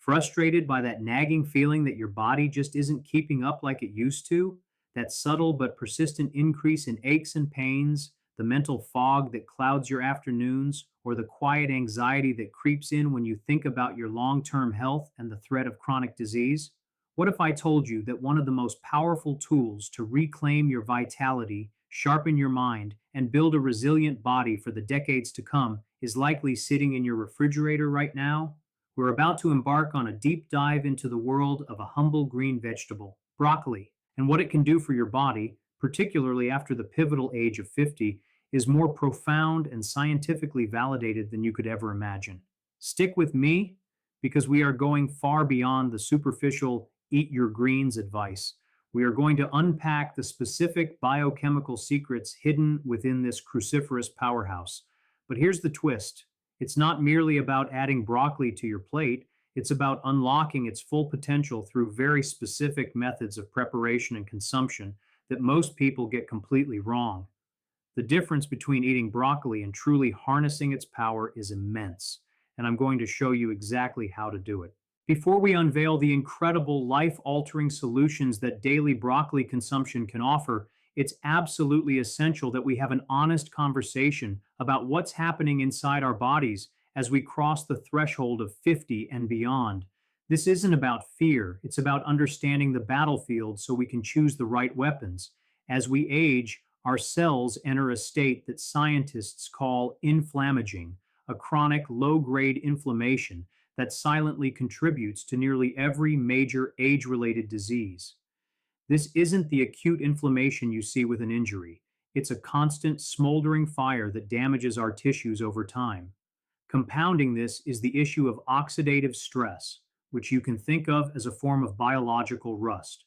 Frustrated by that nagging feeling that your body just isn't keeping up like it used to? That subtle but persistent increase in aches and pains, the mental fog that clouds your afternoons, or the quiet anxiety that creeps in when you think about your long term health and the threat of chronic disease? What if I told you that one of the most powerful tools to reclaim your vitality, sharpen your mind, and build a resilient body for the decades to come is likely sitting in your refrigerator right now? We're about to embark on a deep dive into the world of a humble green vegetable, broccoli, and what it can do for your body, particularly after the pivotal age of 50, is more profound and scientifically validated than you could ever imagine. Stick with me because we are going far beyond the superficial eat your greens advice. We are going to unpack the specific biochemical secrets hidden within this cruciferous powerhouse. But here's the twist: it's not merely about adding broccoli to your plate, it's about unlocking its full potential through very specific methods of preparation and consumption that most people get completely wrong. The difference between eating broccoli and truly harnessing its power is immense, and I'm going to show you exactly how to do it. Before we unveil the incredible life altering solutions that daily broccoli consumption can offer, it's absolutely essential that we have an honest conversation about what's happening inside our bodies as we cross the threshold of 50 and beyond. This isn't about fear, it's about understanding the battlefield so we can choose the right weapons. As we age, our cells enter a state that scientists call inflammaging, a chronic low grade inflammation that silently contributes to nearly every major age related disease. This isn't the acute inflammation you see with an injury. It's a constant, smoldering fire that damages our tissues over time. Compounding this is the issue of oxidative stress, which you can think of as a form of biological rust.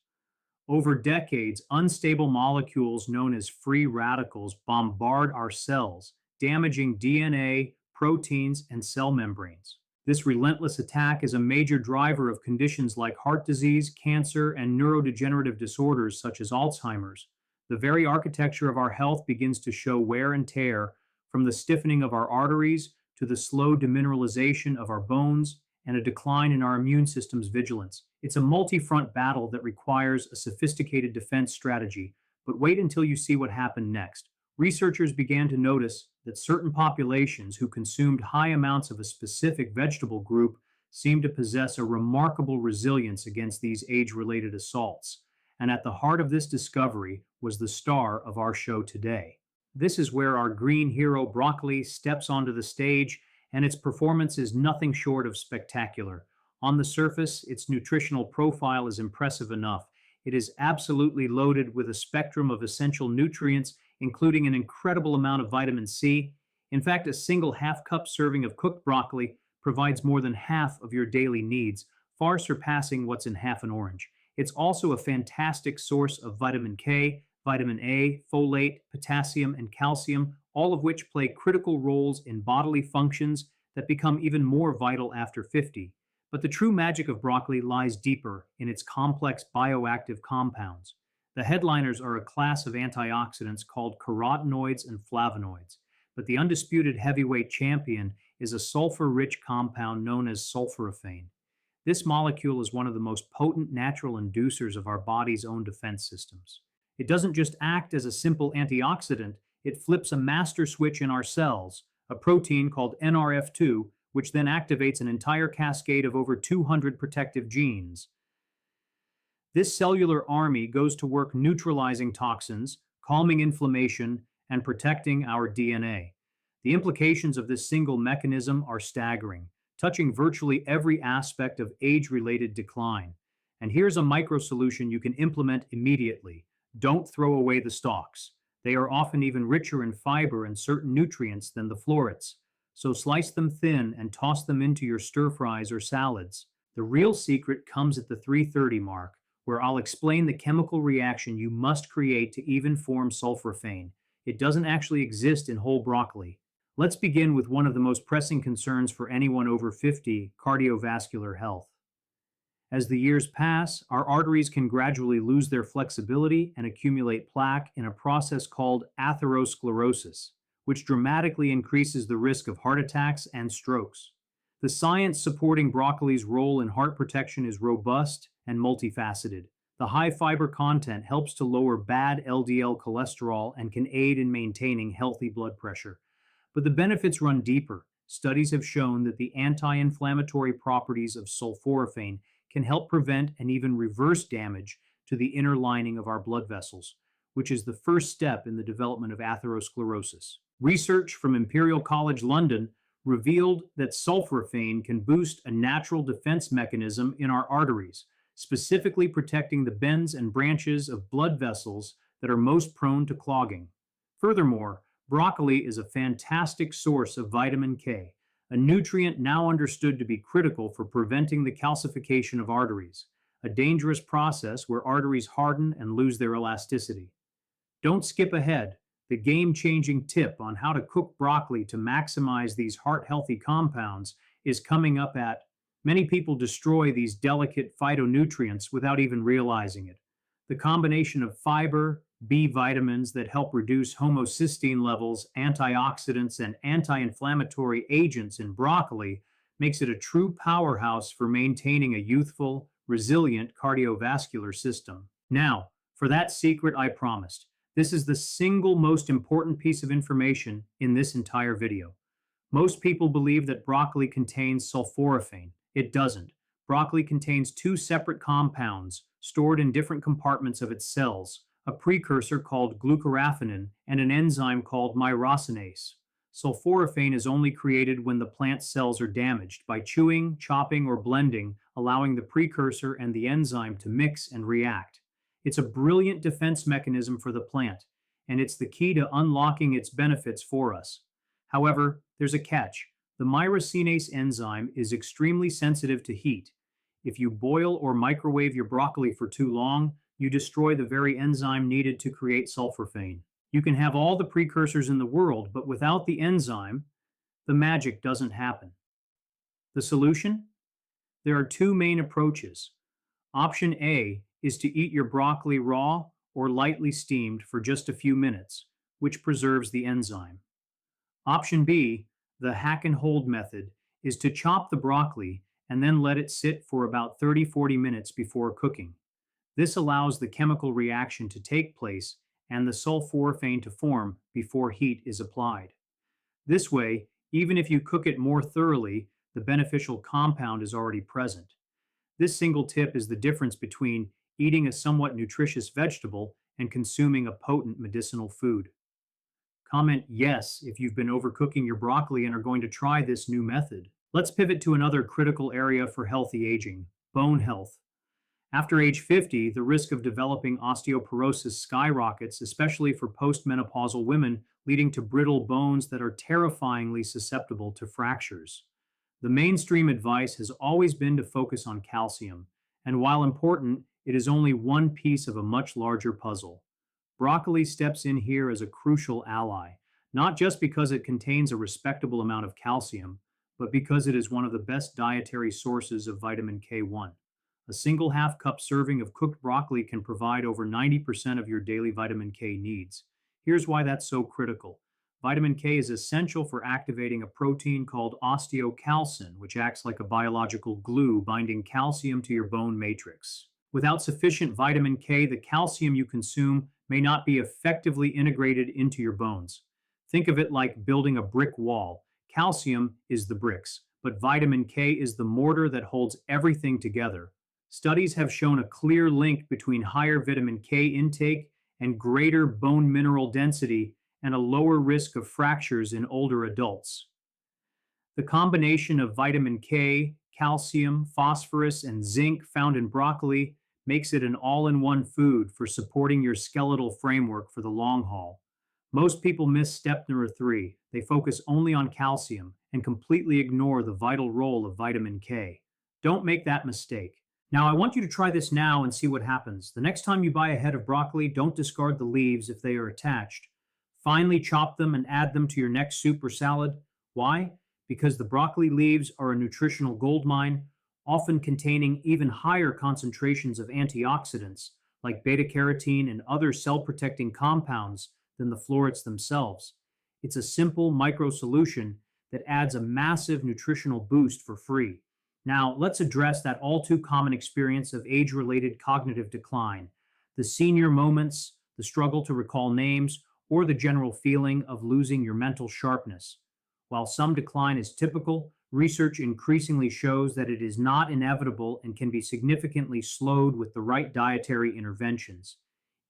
Over decades, unstable molecules known as free radicals bombard our cells, damaging DNA, proteins, and cell membranes. This relentless attack is a major driver of conditions like heart disease, cancer, and neurodegenerative disorders such as Alzheimer's. The very architecture of our health begins to show wear and tear, from the stiffening of our arteries to the slow demineralization of our bones and a decline in our immune system's vigilance. It's a multi-front battle that requires a sophisticated defense strategy. But wait until you see what happened next. Researchers began to notice that certain populations who consumed high amounts of a specific vegetable group seemed to possess a remarkable resilience against these age-related assaults. And at the heart of this discovery was the star of our show today. This is where our green hero broccoli steps onto the stage, and its performance is nothing short of spectacular. On the surface, its nutritional profile is impressive enough. It is absolutely loaded with a spectrum of essential nutrients, including an incredible amount of vitamin C. In fact, a single half-cup serving of cooked broccoli provides more than half of your daily needs, far surpassing what's in half an orange. It's also a fantastic source of vitamin K, vitamin A, folate, potassium, and calcium, all of which play critical roles in bodily functions that become even more vital after 50. But the true magic of broccoli lies deeper in its complex bioactive compounds. The headliners are a class of antioxidants called carotenoids and flavonoids, but the undisputed heavyweight champion is a sulfur-rich compound known as sulforaphane. This molecule is one of the most potent natural inducers of our body's own defense systems. It doesn't just act as a simple antioxidant, it flips a master switch in our cells, a protein called NRF2, which then activates an entire cascade of over 200 protective genes. This cellular army goes to work neutralizing toxins, calming inflammation, and protecting our DNA. The implications of this single mechanism are staggering, touching virtually every aspect of age-related decline. And here's a micro solution you can implement immediately. Don't throw away the stalks. They are often even richer in fiber and certain nutrients than the florets. So slice them thin and toss them into your stir fries or salads. The real secret comes at the 330 mark, where I'll explain the chemical reaction you must create to even form sulforaphane. It doesn't actually exist in whole broccoli. Let's begin with one of the most pressing concerns for anyone over 50, cardiovascular health. As the years pass, our arteries can gradually lose their flexibility and accumulate plaque in a process called atherosclerosis, which dramatically increases the risk of heart attacks and strokes. The science supporting broccoli's role in heart protection is robust and multifaceted. The high fiber content helps to lower bad LDL cholesterol and can aid in maintaining healthy blood pressure. But the benefits run deeper. Studies have shown that the anti inflammatory properties of sulforaphane can help prevent and even reverse damage to the inner lining of our blood vessels, which is the first step in the development of atherosclerosis. Research from Imperial College London revealed that sulforaphane can boost a natural defense mechanism in our arteries, specifically protecting the bends and branches of blood vessels that are most prone to clogging. Furthermore, broccoli is a fantastic source of vitamin K, a nutrient now understood to be critical for preventing the calcification of arteries, a dangerous process where arteries harden and lose their elasticity. Don't skip ahead. The game changing tip on how to cook broccoli to maximize these heart healthy compounds is coming up at. Many people destroy these delicate phytonutrients without even realizing it. The combination of fiber, B vitamins that help reduce homocysteine levels, antioxidants, and anti inflammatory agents in broccoli makes it a true powerhouse for maintaining a youthful, resilient cardiovascular system. Now, for that secret I promised. This is the single most important piece of information in this entire video. Most people believe that broccoli contains sulforaphane. It doesn't. Broccoli contains two separate compounds stored in different compartments of its cells, a precursor called glucoraphanin and an enzyme called myrosinase. Sulforaphane is only created when the plant cells are damaged by chewing, chopping, or blending, allowing the precursor and the enzyme to mix and react. It's a brilliant defense mechanism for the plant, and it's the key to unlocking its benefits for us. However, there's a catch. The myrosinase enzyme is extremely sensitive to heat. If you boil or microwave your broccoli for too long, you destroy the very enzyme needed to create sulforaphane. You can have all the precursors in the world, but without the enzyme, the magic doesn't happen. The solution? There are two main approaches. Option A is to eat your broccoli raw or lightly steamed for just a few minutes, which preserves the enzyme. Option B, the hack and hold method, is to chop the broccoli and then let it sit for about 30-40 minutes before cooking. This allows the chemical reaction to take place and the sulforaphane to form before heat is applied. This way, even if you cook it more thoroughly, the beneficial compound is already present. This single tip is the difference between eating a somewhat nutritious vegetable and consuming a potent medicinal food. Comment yes if you've been overcooking your broccoli and are going to try this new method. Let's pivot to another critical area for healthy aging: bone health. After age 50, the risk of developing osteoporosis skyrockets, especially for postmenopausal women, leading to brittle bones that are terrifyingly susceptible to fractures. The mainstream advice has always been to focus on calcium, and while important, it is only one piece of a much larger puzzle. Broccoli steps in here as a crucial ally, not just because it contains a respectable amount of calcium, but because it is one of the best dietary sources of vitamin K1. A single half cup serving of cooked broccoli can provide over 90% of your daily vitamin K needs. Here's why that's so critical. Vitamin K is essential for activating a protein called osteocalcin, which acts like a biological glue binding calcium to your bone matrix. Without sufficient vitamin K, the calcium you consume may not be effectively integrated into your bones. Think of it like building a brick wall. Calcium is the bricks, but vitamin K is the mortar that holds everything together. Studies have shown a clear link between higher vitamin K intake and greater bone mineral density and a lower risk of fractures in older adults. The combination of vitamin K, calcium, phosphorus, and zinc found in broccoli makes it an all-in-one food for supporting your skeletal framework for the long haul. Most people miss step number 3. They focus only on calcium and completely ignore the vital role of vitamin K. Don't make that mistake. Now, I want you to try this now and see what happens. The next time you buy a head of broccoli, don't discard the leaves if they are attached. Finely chop them and add them to your next soup or salad. Why? Because the broccoli leaves are a nutritional goldmine, often containing even higher concentrations of antioxidants like beta-carotene and other cell-protecting compounds than the florets themselves. It's a simple micro solution that adds a massive nutritional boost for free. Now, let's address that all too common experience of age related cognitive decline, the senior moments, the struggle to recall names, or the general feeling of losing your mental sharpness. While some decline is typical, research increasingly shows that it is not inevitable and can be significantly slowed with the right dietary interventions.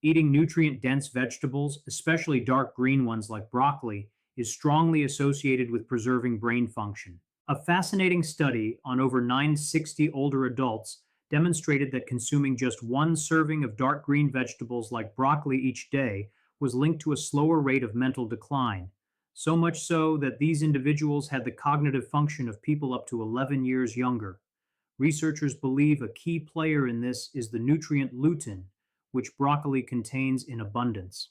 Eating nutrient dense vegetables, especially dark green ones like broccoli, is strongly associated with preserving brain function. A fascinating study on over 960 older adults demonstrated that consuming just one serving of dark green vegetables like broccoli each day was linked to a slower rate of mental decline. So much so that these individuals had the cognitive function of people up to 11 years younger. Researchers believe a key player in this is the nutrient lutein, which broccoli contains in abundance.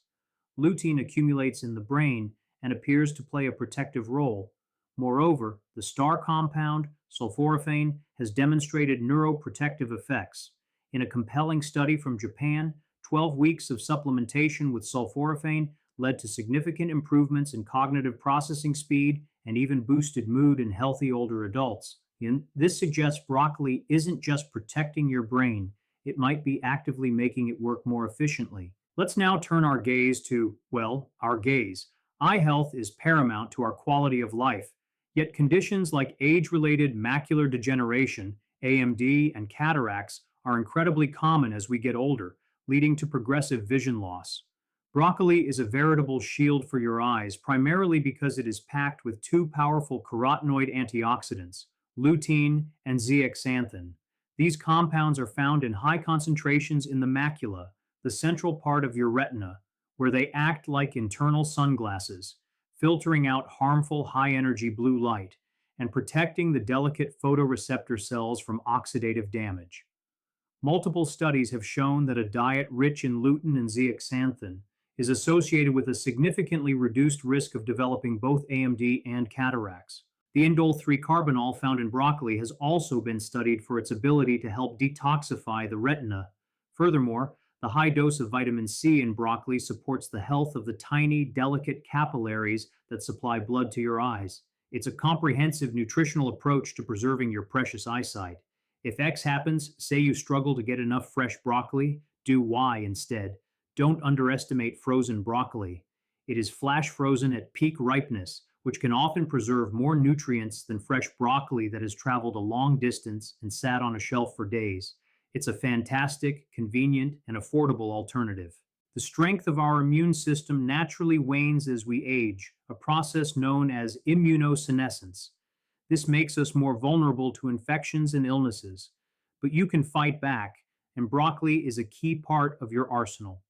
Lutein accumulates in the brain and appears to play a protective role. Moreover, the star compound, sulforaphane, has demonstrated neuroprotective effects. In a compelling study from Japan, 12 weeks of supplementation with sulforaphane led to significant improvements in cognitive processing speed and even boosted mood in healthy older adults. This suggests broccoli isn't just protecting your brain, it might be actively making it work more efficiently. Let's now turn our gaze to, well, our gaze. Eye health is paramount to our quality of life, yet conditions like age-related macular degeneration, AMD, and cataracts are incredibly common as we get older, leading to progressive vision loss. Broccoli is a veritable shield for your eyes, primarily because it is packed with two powerful carotenoid antioxidants, lutein and zeaxanthin. These compounds are found in high concentrations in the macula, the central part of your retina, where they act like internal sunglasses, filtering out harmful high-energy blue light and protecting the delicate photoreceptor cells from oxidative damage. Multiple studies have shown that a diet rich in lutein and zeaxanthin is associated with a significantly reduced risk of developing both AMD and cataracts. The indole 3-carbinol found in broccoli has also been studied for its ability to help detoxify the retina. Furthermore, the high dose of vitamin C in broccoli supports the health of the tiny, delicate capillaries that supply blood to your eyes. It's a comprehensive nutritional approach to preserving your precious eyesight. If X happens, say you struggle to get enough fresh broccoli, do Y instead. Don't underestimate frozen broccoli. It is flash frozen at peak ripeness, which can often preserve more nutrients than fresh broccoli that has traveled a long distance and sat on a shelf for days. It's a fantastic, convenient, and affordable alternative. The strength of our immune system naturally wanes as we age, a process known as immunosenescence. This makes us more vulnerable to infections and illnesses, but you can fight back, and broccoli is a key part of your arsenal.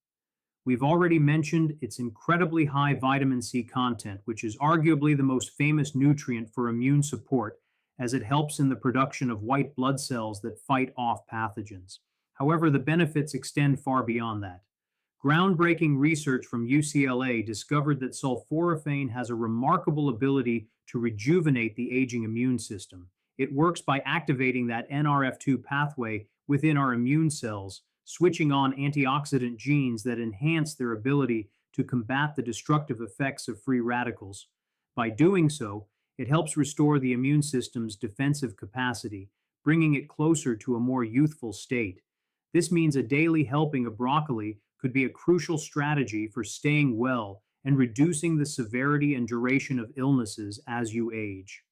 We've already mentioned its incredibly high vitamin C content, which is arguably the most famous nutrient for immune support, as it helps in the production of white blood cells that fight off pathogens. However, the benefits extend far beyond that. Groundbreaking research from UCLA discovered that sulforaphane has a remarkable ability to rejuvenate the aging immune system. It works by activating that NRF2 pathway within our immune cells, switching on antioxidant genes that enhance their ability to combat the destructive effects of free radicals. By doing so, it helps restore the immune system's defensive capacity, bringing it closer to a more youthful state. This means a daily helping of broccoli could be a crucial strategy for staying well and reducing the severity and duration of illnesses as you age.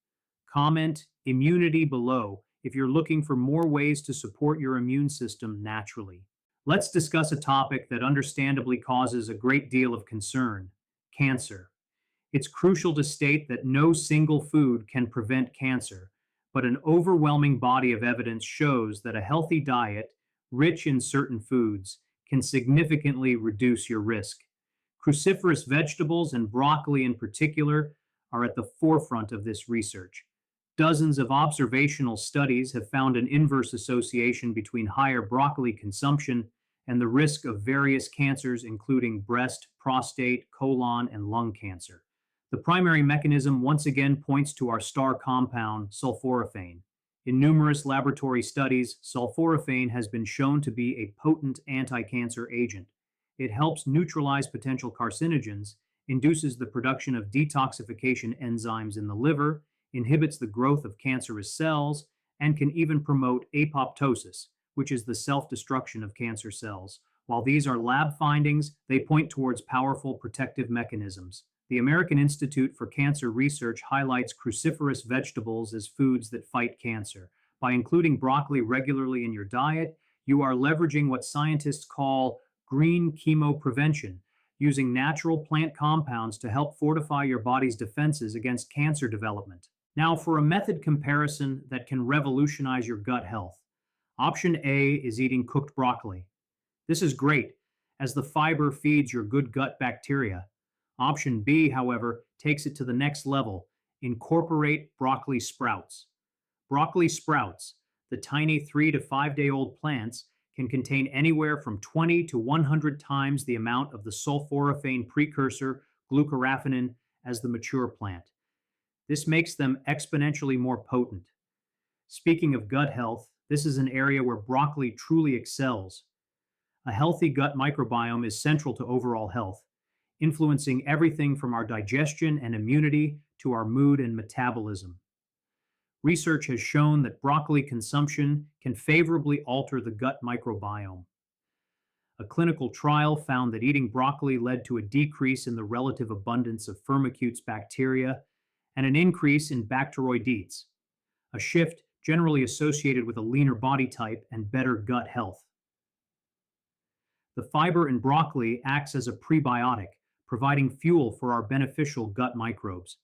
Comment immunity below if you're looking for more ways to support your immune system naturally. Let's discuss a topic that understandably causes a great deal of concern: cancer. It's crucial to state that no single food can prevent cancer, but an overwhelming body of evidence shows that a healthy diet, rich in certain foods, can significantly reduce your risk. Cruciferous vegetables, and broccoli in particular, are at the forefront of this research. Dozens of observational studies have found an inverse association between higher broccoli consumption and the risk of various cancers, including breast, prostate, colon, and lung cancer. The primary mechanism once again points to our star compound, sulforaphane. In numerous laboratory studies, sulforaphane has been shown to be a potent anti-cancer agent. It helps neutralize potential carcinogens induces the production of detoxification enzymes in the liver, inhibits the growth of cancerous cells, and can even promote apoptosis, which is the self destruction of cancer cells. While these are lab findings, they point towards powerful protective mechanisms. The American Institute for Cancer Research highlights cruciferous vegetables as foods that fight cancer. By including broccoli regularly in your diet, you are leveraging what scientists call green chemoprevention, using natural plant compounds to help fortify your body's defenses against cancer development. Now, for a method comparison that can revolutionize your gut health. Option A is eating cooked broccoli. This is great, as the fiber feeds your good gut bacteria. Option B, however, takes it to the next level. Incorporate broccoli sprouts. Broccoli sprouts, the tiny 3 to 5 day old plants, can contain anywhere from 20 to 100 times the amount of the sulforaphane precursor, glucoraphanin, as the mature plant. This makes them exponentially more potent. Speaking of gut health, this is an area where broccoli truly excels. A healthy gut microbiome is central to overall health, influencing everything from our digestion and immunity to our mood and metabolism. Research has shown that broccoli consumption can favorably alter the gut microbiome. A clinical trial found that eating broccoli led to a decrease in the relative abundance of Firmicutes bacteria and an increase in Bacteroidetes, a shift generally associated with a leaner body type and better gut health. The fiber in broccoli acts as a prebiotic, providing fuel for our beneficial gut microbes.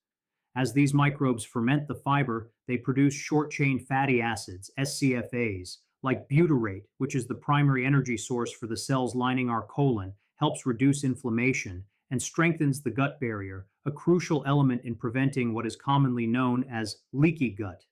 As these microbes ferment the fiber, they produce short-chain fatty acids, SCFAs, like butyrate, which is the primary energy source for the cells lining our colon, helps reduce inflammation, and strengthens the gut barrier, a crucial element in preventing what is commonly known as leaky gut.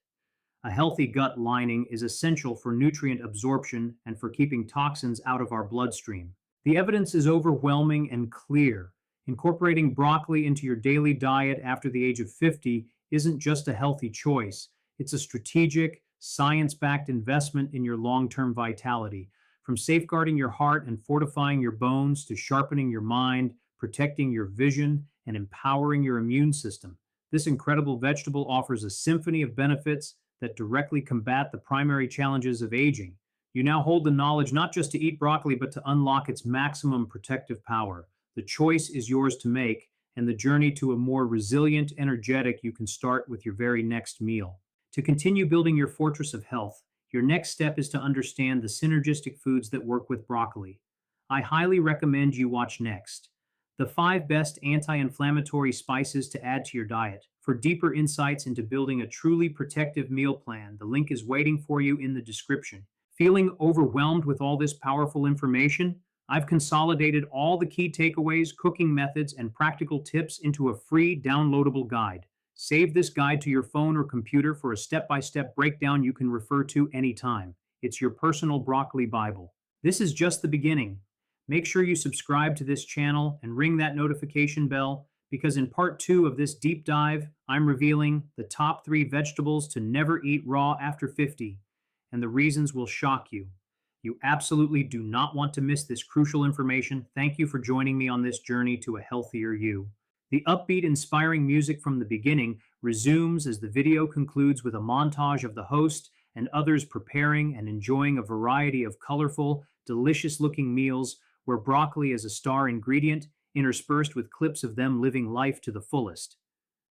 A healthy gut lining is essential for nutrient absorption and for keeping toxins out of our bloodstream. The evidence is overwhelming and clear. Incorporating broccoli into your daily diet after the age of 50 isn't just a healthy choice, it's a strategic, science backed investment in your long term vitality. From safeguarding your heart and fortifying your bones to sharpening your mind, protecting your vision, and empowering your immune system, this incredible vegetable offers a symphony of benefits that directly combat the primary challenges of aging. You now hold the knowledge not just to eat broccoli, but to unlock its maximum protective power. The choice is yours to make, and the journey to a more resilient, energetic you can start with your very next meal. To continue building your fortress of health, your next step is to understand the synergistic foods that work with broccoli. I highly recommend you watch next. The 5 best anti-inflammatory spices to add to your diet. For deeper insights into building a truly protective meal plan, the link is waiting for you in the description. Feeling overwhelmed with all this powerful information? I've consolidated all the key takeaways, cooking methods, and practical tips into a free downloadable guide. Save this guide to your phone or computer for a step-by-step breakdown you can refer to anytime. It's your personal broccoli Bible. This is just the beginning. Make sure you subscribe to this channel and ring that notification bell, because in part 2 of this deep dive, I'm revealing the top 3 vegetables to never eat raw after 50, and the reasons will shock you. You absolutely do not want to miss this crucial information. Thank you for joining me on this journey to a healthier you. The upbeat, inspiring music from the beginning resumes as the video concludes with a montage of the host and others preparing and enjoying a variety of colorful, delicious-looking meals where broccoli is a star ingredient, interspersed with clips of them living life to the fullest.